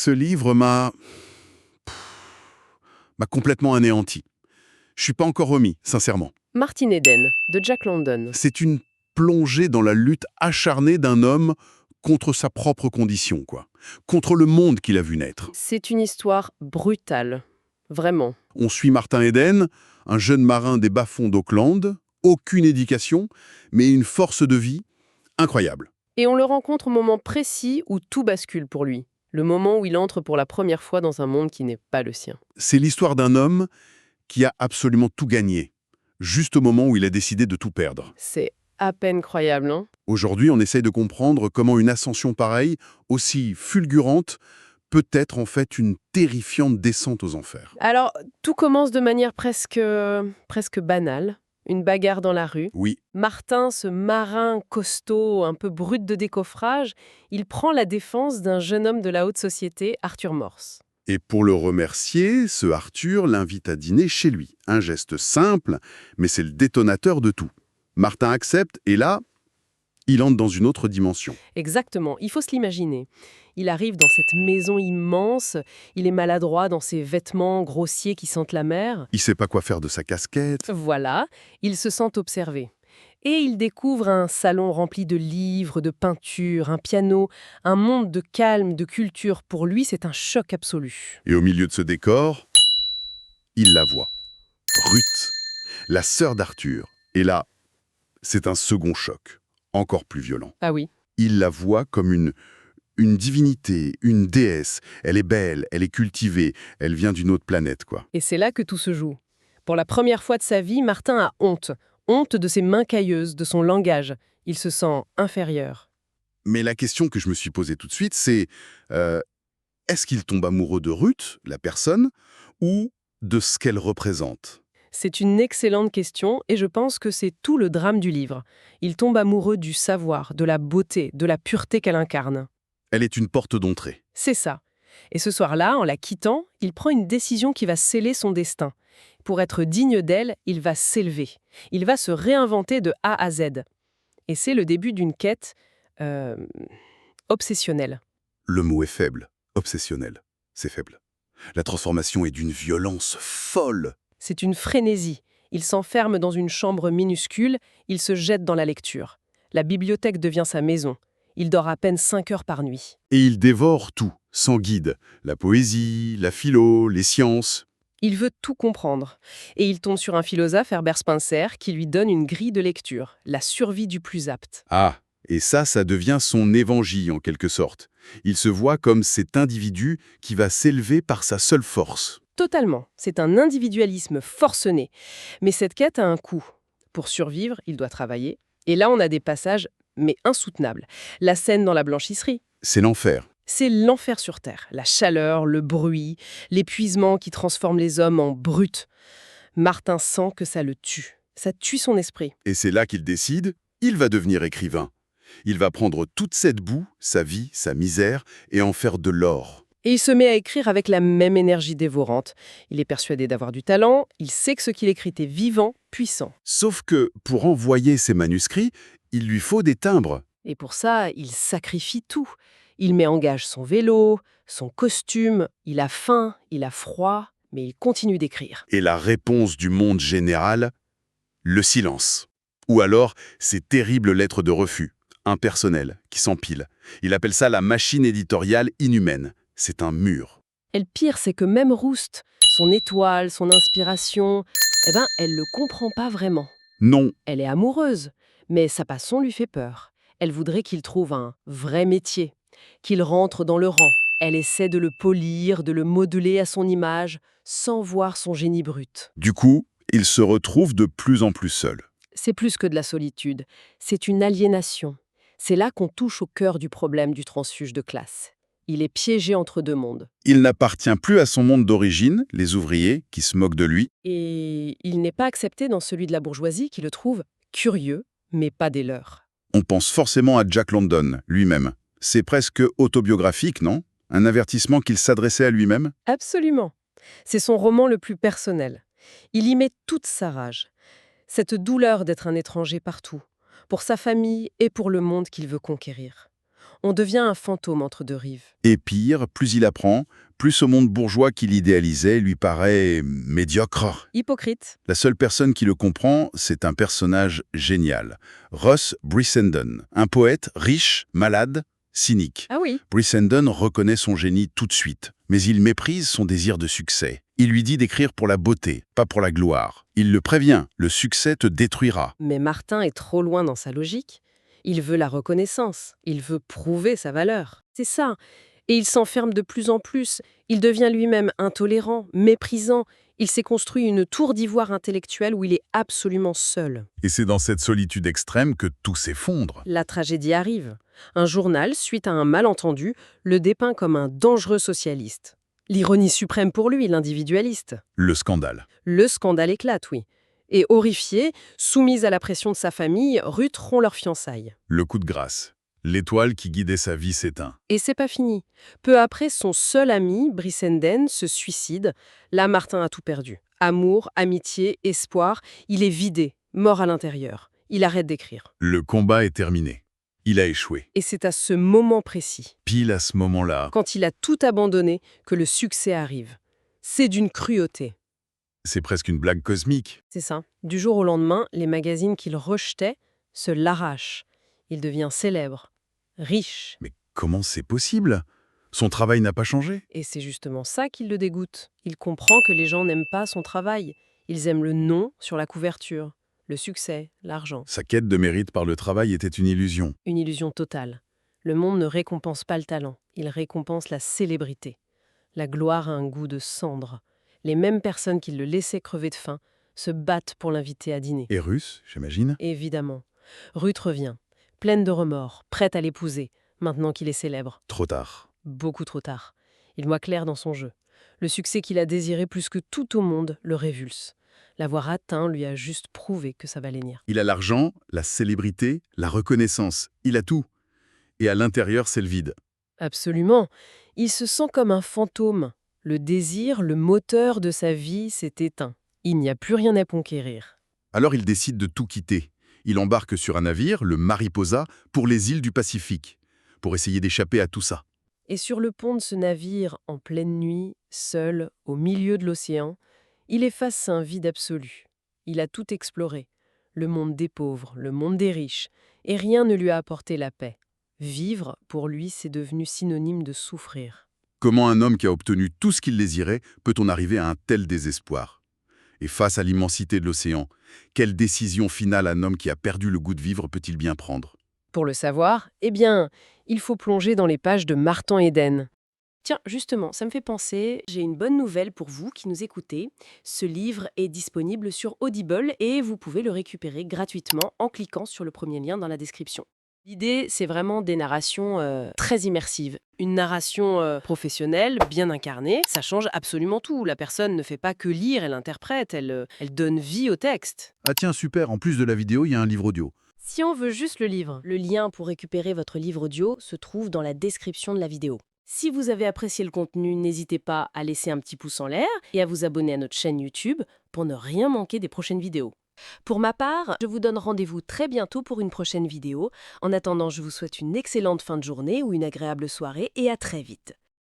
Ce livre m'a complètement anéanti. Je suis pas encore remis, sincèrement. Martin Eden, de Jack London. C'est une plongée dans la lutte acharnée d'un homme contre sa propre condition, quoi. Contre le monde qu'il a vu naître. C'est une histoire brutale. Vraiment. On suit Martin Eden, un jeune marin des bas-fonds d'Auckland, aucune éducation, mais une force de vie incroyable. Et on le rencontre au moment précis où tout bascule pour lui. Le moment où il entre pour la première fois dans un monde qui n'est pas le sien. C'est l'histoire d'un homme qui a absolument tout gagné, juste au moment où il a décidé de tout perdre. C'est à peine croyable, hein? Aujourd'hui, on essaye de comprendre comment une ascension pareille, aussi fulgurante, peut être en fait une terrifiante descente aux enfers. Alors, tout commence de manière presque banale. Une bagarre dans la rue. Oui, Martin, ce marin costaud, un peu brut de décoffrage, il prend la défense d'un jeune homme de la haute société, Arthur Morse. et pour le remercier, ce Arthur l'invite à dîner chez lui. Un geste simple, mais c'est le détonateur de tout. Martin accepte, et là, il entre dans une autre dimension. Exactement, il faut se l'imaginer. Il arrive dans cette maison immense, il est maladroit dans ses vêtements grossiers qui sentent la mer. Il sait pas quoi faire de sa casquette. Voilà, il se sent observé. Et il découvre un salon rempli de livres, de peintures, un piano, un monde de calme, de culture. Pour lui, c'est un choc absolu. Et au milieu de ce décor, il la voit. Ruth, la sœur d'Arthur. Et là, c'est un second choc, encore plus violent. Ah oui. Il la voit comme une divinité, une déesse. Elle est belle, elle est cultivée, elle vient d'une autre planète, quoi. Et c'est là que tout se joue. Pour la première fois de sa vie, Martin a honte. Honte de ses mains cailleuses, de son langage. Il se sent inférieur. Mais la question que je me suis posée tout de suite, c'est est-ce qu'il tombe amoureux de Ruth, la personne, ou de ce qu'elle représente? C'est une excellente question et je pense que c'est tout le drame du livre. Il tombe amoureux du savoir, de la beauté, de la pureté qu'elle incarne. Elle est une porte d'entrée. C'est ça. Et ce soir-là, en la quittant, il prend une décision qui va sceller son destin. Pour être digne d'elle, il va s'élever. Il va se réinventer de A à Z. Et c'est le début d'une quête obsessionnelle. Le mot est faible, obsessionnel. C'est faible. La transformation est d'une violence folle. C'est une frénésie. Il s'enferme dans une chambre minuscule, il se jette dans la lecture. La bibliothèque devient sa maison. Il dort à peine 5 heures par nuit. Et il dévore tout, sans guide. La poésie, la philo, les sciences. Il veut tout comprendre. Et il tombe sur un philosophe, Herbert Spencer, qui lui donne une grille de lecture, la survie du plus apte. Ah, et ça devient son évangile en quelque sorte. Il se voit comme cet individu qui va s'élever par sa seule force. Totalement. C'est un individualisme forcené. Mais cette quête a un coût. Pour survivre, il doit travailler. Et là, on a des passages, mais insoutenables. La scène dans la blanchisserie. C'est l'enfer. C'est l'enfer sur Terre. La chaleur, le bruit, l'épuisement qui transforme les hommes en brutes. Martin sent que ça le tue. Ça tue son esprit. Et c'est là qu'il décide, il va devenir écrivain. Il va prendre toute cette boue, sa vie, sa misère, et en faire de l'or. Et il se met à écrire avec la même énergie dévorante. Il est persuadé d'avoir du talent, il sait que ce qu'il écrit est vivant, puissant. Sauf que, pour envoyer ses manuscrits, il lui faut des timbres. Et pour ça, il sacrifie tout. Il met en gage son vélo, son costume, il a faim, il a froid, mais il continue d'écrire. Et la réponse du monde général, le silence. Ou alors, ces terribles lettres de refus, impersonnelles, qui s'empilent. Il appelle ça la machine éditoriale inhumaine. C'est un mur. Et le pire, c'est que même Roust, son étoile, son inspiration, elle le comprend pas vraiment. Non, Elle est amoureuse, mais sa passion lui fait peur. Elle voudrait qu'il trouve un vrai métier, qu'il rentre dans le rang. Elle essaie de le polir, de le modeler à son image, sans voir son génie brut. du coup, il se retrouve de plus en plus seul. C'est plus que de la solitude, c'est une aliénation. C'est là qu'on touche au cœur du problème du transfuge de classe. Il est piégé entre deux mondes. Il n'appartient plus à son monde d'origine, les ouvriers, qui se moquent de lui. Et il n'est pas accepté dans celui de la bourgeoisie qui le trouve curieux, mais pas des leurs. On pense forcément à Jack London, lui-même. C'est presque autobiographique, non? Un avertissement qu'il s'adressait à lui-même? Absolument. C'est son roman le plus personnel. Il y met toute sa rage. Cette douleur d'être un étranger partout, pour sa famille et pour le monde qu'il veut conquérir. On devient un fantôme entre deux rives. Et pire, plus il apprend, plus ce monde bourgeois qu'il idéalisait lui paraît médiocre. Hypocrite. La seule personne qui le comprend, c'est un personnage génial. Ross Brissenden, un poète riche, malade, cynique. Ah oui. Brissenden reconnaît son génie tout de suite, mais il méprise son désir de succès. Il lui dit d'écrire pour la beauté, pas pour la gloire. Il le prévient, le succès te détruira. Mais Martin est trop loin dans sa logique. Il veut la reconnaissance. Il veut prouver sa valeur. C'est ça. Et il s'enferme de plus en plus. Il devient lui-même intolérant, méprisant. Il s'est construit une tour d'ivoire intellectuelle où il est absolument seul. Et c'est dans cette solitude extrême que tout s'effondre. La tragédie arrive. Un journal, suite à un malentendu, le dépeint comme un dangereux socialiste. L'ironie suprême pour lui, l'individualiste. Le scandale. Le scandale éclate, oui. Et horrifiée, soumise à la pression de sa famille, Ruth rompt leurs fiançailles. Le coup de grâce. L'étoile qui guidait sa vie s'éteint. Et c'est pas fini. Peu après, son seul ami, Brissenden, se suicide. Là, Martin a tout perdu. Amour, amitié, espoir. Il est vidé, mort à l'intérieur. Il arrête d'écrire. Le combat est terminé. Il a échoué. Et c'est à ce moment précis, Pile à ce moment-là, quand il a tout abandonné, que le succès arrive. C'est d'une cruauté. c'est presque une blague cosmique. C'est ça. Du jour au lendemain, les magazines qu'il rejetait se l'arrachent. Il devient célèbre, riche. Mais comment c'est possible? Son travail n'a pas changé? Et c'est justement ça qui le dégoûte. Il comprend que les gens n'aiment pas son travail. Ils aiment le nom sur la couverture, le succès, l'argent. Sa quête de mérite par le travail était une illusion. Une illusion totale. Le monde ne récompense pas le talent, il récompense la célébrité. La gloire a un goût de cendre. Les mêmes personnes qui le laissaient crever de faim se battent pour l'inviter à dîner. Et russe, j'imagine? Évidemment. Ruth revient, pleine de remords, prête à l'épouser, maintenant qu'il est célèbre. Trop tard. Beaucoup trop tard. Il voit clair dans son jeu. Le succès qu'il a désiré plus que tout au monde le révulse. L'avoir atteint lui a juste prouvé que ça valait nier. Il a l'argent, la célébrité, la reconnaissance. Il a tout. Et à l'intérieur, c'est le vide. Absolument. Il se sent comme un fantôme. Le désir, le moteur de sa vie s'est éteint. Il n'y a plus rien à conquérir. Alors il décide de tout quitter. Il embarque sur un navire, le Mariposa, pour les îles du Pacifique, pour essayer d'échapper à tout ça. Et sur le pont de ce navire, en pleine nuit, seul, au milieu de l'océan, il est face à un vide absolu. Il a tout exploré. Le monde des pauvres, le monde des riches. Et rien ne lui a apporté la paix. Vivre, pour lui, c'est devenu synonyme de souffrir. Comment un homme qui a obtenu tout ce qu'il désirait peut-on arriver à un tel désespoir? Et face à l'immensité de l'océan, quelle décision finale un homme qui a perdu le goût de vivre peut-il bien prendre? Pour le savoir, eh bien, il faut plonger dans les pages de Martin Eden. Tiens, justement, ça me fait penser, j'ai une bonne nouvelle pour vous qui nous écoutez. Ce livre est disponible sur Audible et vous pouvez le récupérer gratuitement en cliquant sur le premier lien dans la description. L'idée, c'est vraiment des narrations très immersives. Une narration professionnelle, bien incarnée, ça change absolument tout. La personne ne fait pas que lire, elle interprète, elle donne vie au texte. Ah tiens, super, en plus de la vidéo, il y a un livre audio. Si on veut juste le livre, le lien pour récupérer votre livre audio se trouve dans la description de la vidéo. Si vous avez apprécié le contenu, n'hésitez pas à laisser un petit pouce en l'air et à vous abonner à notre chaîne YouTube pour ne rien manquer des prochaines vidéos. Pour ma part, je vous donne rendez-vous très bientôt pour une prochaine vidéo. En attendant, je vous souhaite une excellente fin de journée ou une agréable soirée et à très vite.